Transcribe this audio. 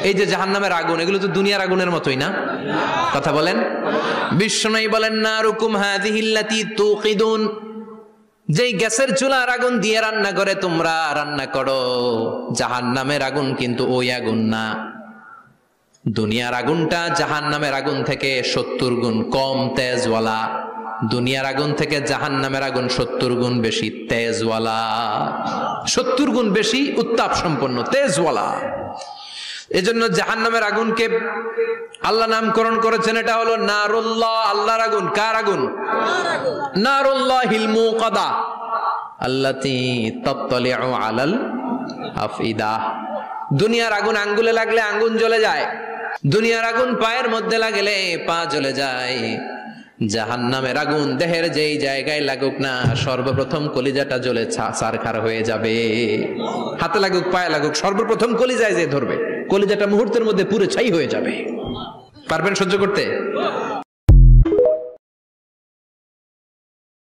এই যে জাহান্নামের আগুন, এগুলো তো দুনিয়ার আগুনের মতোই না? কথা বলেন। বিশ্বনবী বলেন, নারুকুম হাযিহিল্লাতী তুকিদুন, যেই গ্যাসের চুলার আগুন দিয়ে রান্না করে তোমরা রান্না করো, জাহান্নামের আগুন কিন্তু ওই আগুন না। দুনিয়ার আগুনটা জাহান্নামের আগুন থেকে 70 গুণ কম তেজওয়ালা। দুনিয়ার আগুন থেকে জাহান্নামের আগুন 70 গুণ বেশি তেজওয়ালা, 70 গুণ বেশি উত্তাপ সম্পন্ন তেজওয়ালা। এজন্য জাহান্নামের আগুনকে আল্লাহ নামকরণ করেছেন, এটা হলো নারুল্লাহ, আল্লাহর আগুন। কার আগুন? নারুল্লাহিল মুকাদা আল্লাতী তাত্তালিউ আলাল আফইদা। দুনিয়ার আগুন আঙ্গুলে লাগলে আঙ্গুল জ্বলে যায়, দুনিয়ার আগুন পায়ের মধ্যে লাগলে পা জ্বলে যায়। জাহান্নামের আগুন দেহের যেই জায়গায় লাগুক না, সর্বপ্রথম কলিজাটা জ্বলে ছারখার হয়ে যাবে। হাতে লাগুক পায়ে লাগুক, সর্বপ্রথম কলিজায় যে ধরবে, কলিজাটা মুহূর্তের মধ্যে পুরো ছাই হয়ে যাবে। পারবেন সহ্য করতে?